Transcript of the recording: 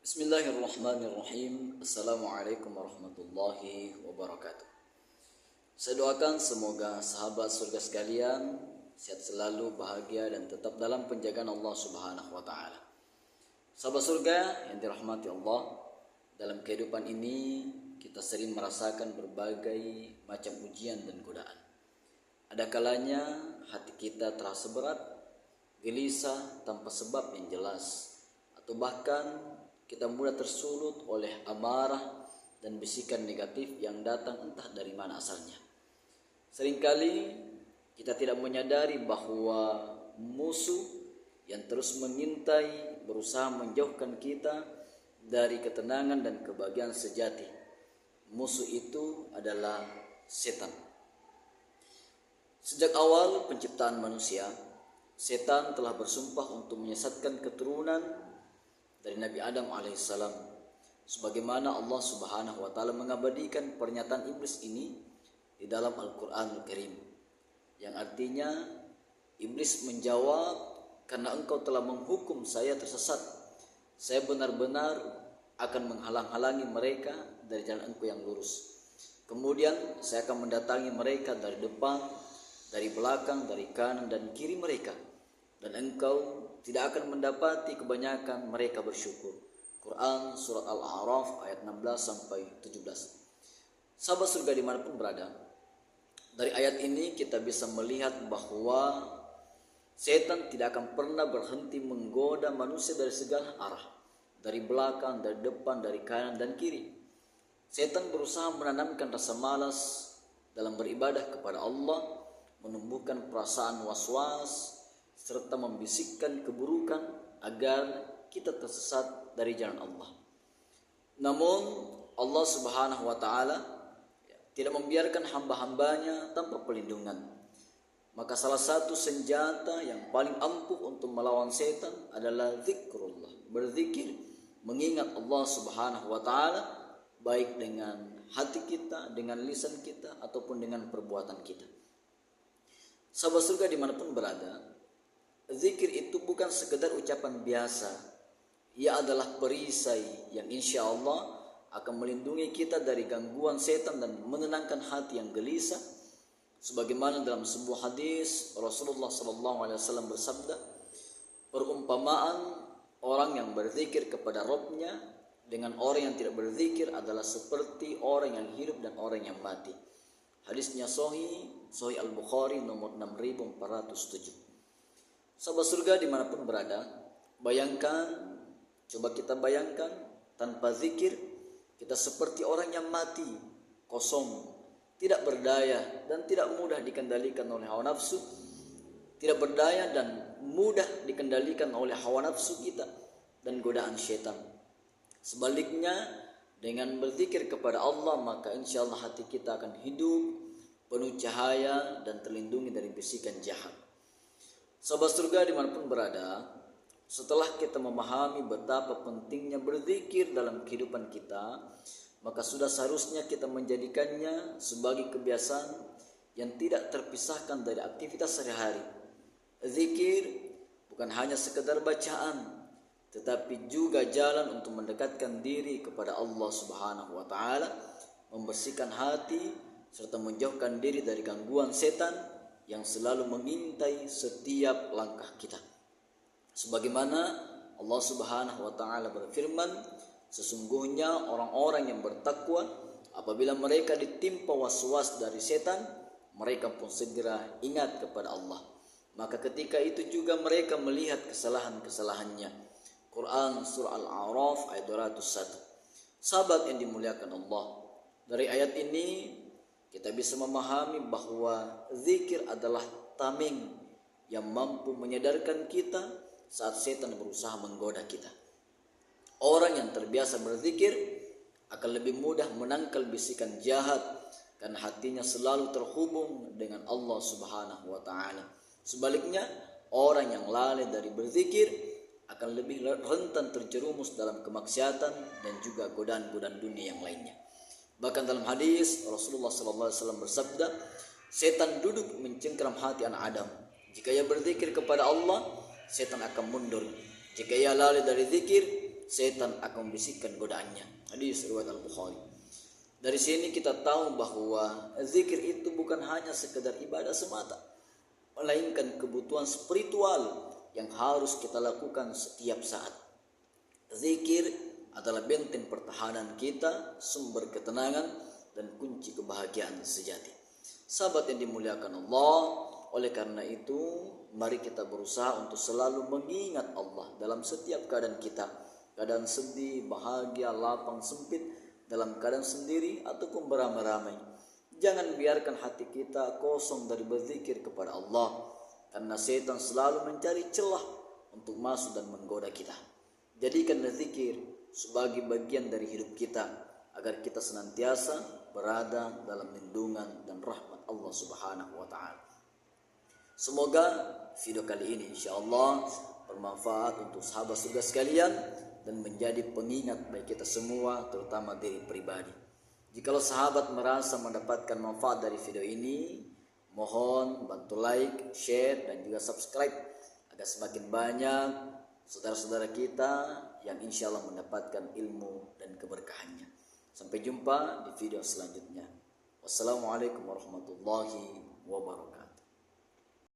Bismillahirrahmanirrahim. Assalamualaikum warahmatullahi wabarakatuh. Saya doakan semoga sahabat surga sekalian sehat selalu, bahagia dan tetap dalam penjagaan Allah Subhanahu wa taala. Sahabat surga yang dirahmati Allah, dalam kehidupan ini kita sering merasakan berbagai macam ujian dan godaan. Ada kalanya hati kita terasa berat, gelisah tanpa sebab yang jelas, atau bahkan kita mudah tersulut oleh amarah dan bisikan negatif yang datang entah dari mana asalnya. Seringkali kita tidak menyadari bahwa musuh yang terus mengintai berusaha menjauhkan kita dari ketenangan dan kebahagiaan sejati. Musuh itu adalah setan. Sejak awal penciptaan manusia, setan telah bersumpah untuk menyesatkan keturunan dari Nabi Adam alaihissalam, sebagaimana Allah Subhanahu wa taala mengabadikan pernyataan iblis ini di dalam Al-Qur'anul Karim, yang artinya iblis menjawab, karena engkau telah menghukum saya tersesat, saya benar-benar akan menghalang-halangi mereka dari jalan engkau yang lurus. Kemudian saya akan mendatangi mereka dari depan, dari belakang, dari kanan dan kiri mereka, dan engkau tidak akan mendapati kebanyakan mereka bersyukur. Quran surat Al-A'raf ayat 16 sampai 17. Sahabat surga dimanapun berada, dari ayat ini kita bisa melihat bahwa setan tidak akan pernah berhenti menggoda manusia dari segala arah, dari belakang, dari depan, dari kanan dan kiri. Setan berusaha menanamkan rasa malas dalam beribadah kepada Allah, menumbuhkan perasaan was-was, serta membisikkan keburukan agar kita tersesat dari jalan Allah. Namun Allah Subhanahu wa taala tidak membiarkan hamba-hambanya tanpa perlindungan. Maka salah satu senjata yang paling ampuh untuk melawan setan adalah zikrullah, berzikir, mengingat Allah Subhanahu wa taala baik dengan hati kita, dengan lisan kita ataupun dengan perbuatan kita. Sahabat surga dimanapun berada, zikir itu bukan sekedar ucapan biasa. Ia adalah perisai yang insya Allah akan melindungi kita dari gangguan setan dan menenangkan hati yang gelisah. Sebagaimana dalam sebuah hadis Rasulullah SAW bersabda, perumpamaan orang yang berzikir kepada Rabbnya dengan orang yang tidak berzikir adalah seperti orang yang hidup dan orang yang mati. Hadisnya Sahih Al-Bukhari nomor 6407. Sahabat surga dimanapun berada, coba kita bayangkan, tanpa zikir kita seperti orang yang mati, kosong, tidak berdaya dan tidak mudah dikendalikan oleh hawa nafsu, tidak berdaya dan mudah dikendalikan oleh hawa nafsu kita dan godaan syaitan. Sebaliknya, dengan berzikir kepada Allah, maka insya Allah hati kita akan hidup, penuh cahaya dan terlindungi dari bisikan jahat. Sahabat surga dimanapun berada, setelah kita memahami betapa pentingnya berzikir dalam kehidupan kita, maka sudah seharusnya kita menjadikannya sebagai kebiasaan yang tidak terpisahkan dari aktivitas sehari-hari. Zikir bukan hanya sekedar bacaan, tetapi juga jalan untuk mendekatkan diri kepada Allah Subhanahu wa taala, membersihkan hati serta menjauhkan diri dari gangguan setan yang selalu mengintai setiap langkah kita. Sebagaimana Allah Subhanahu wa taala berfirman, sesungguhnya orang-orang yang bertakwa apabila mereka ditimpa was-was dari setan, mereka pun segera ingat kepada Allah. Maka ketika itu juga mereka melihat kesalahan-kesalahannya. Quran surah Al-A'raf ayat 201. Sahabat yang dimuliakan Allah, dari ayat ini kita bisa memahami bahwa zikir adalah tameng yang mampu menyadarkan kita saat setan berusaha menggoda kita. Orang yang terbiasa berzikir akan lebih mudah menangkal bisikan jahat karena hatinya selalu terhubung dengan Allah Subhanahu wa taala. Sebaliknya, orang yang lalai dari berzikir akan lebih rentan terjerumus dalam kemaksiatan dan juga godaan-godaan dunia yang lainnya. Bahkan dalam hadis Rasulullah SAW bersabda, setan duduk mencengkeram hati anak Adam. Jika ia berzikir kepada Allah, setan akan mundur. Jika ia lalai dari zikir, setan akan membisikkan godaannya. Hadis riwayat Al-Bukhari. Dari sini kita tahu bahwa zikir itu bukan hanya sekedar ibadah semata, melainkan kebutuhan spiritual yang harus kita lakukan setiap saat. Zikir adalah benteng pertahanan kita, sumber ketenangan, dan kunci kebahagiaan sejati. Sahabat yang dimuliakan Allah, oleh karena itu mari kita berusaha untuk selalu mengingat Allah dalam setiap keadaan kita. Keadaan sedih, bahagia, lapang, sempit, dalam keadaan sendiri ataupun beramai-ramai. Jangan biarkan hati kita kosong dari berzikir kepada Allah, karena setan selalu mencari celah untuk masuk dan menggoda kita. Jadikan zikir sebagai bagian dari hidup kita, agar kita senantiasa berada dalam lindungan dan rahmat Allah Subhanahu wa Ta'ala. Semoga video kali ini insyaallah bermanfaat untuk sahabat surga sekalian dan menjadi pengingat bagi kita semua, terutama diri pribadi. Jikalau sahabat merasa mendapatkan manfaat dari video ini, mohon bantu like, share, dan juga subscribe agar semakin banyak saudara-saudara kita yang insya Allah mendapatkan ilmu dan keberkahannya. Sampai jumpa di video selanjutnya. Wassalamualaikum warahmatullahi wabarakatuh.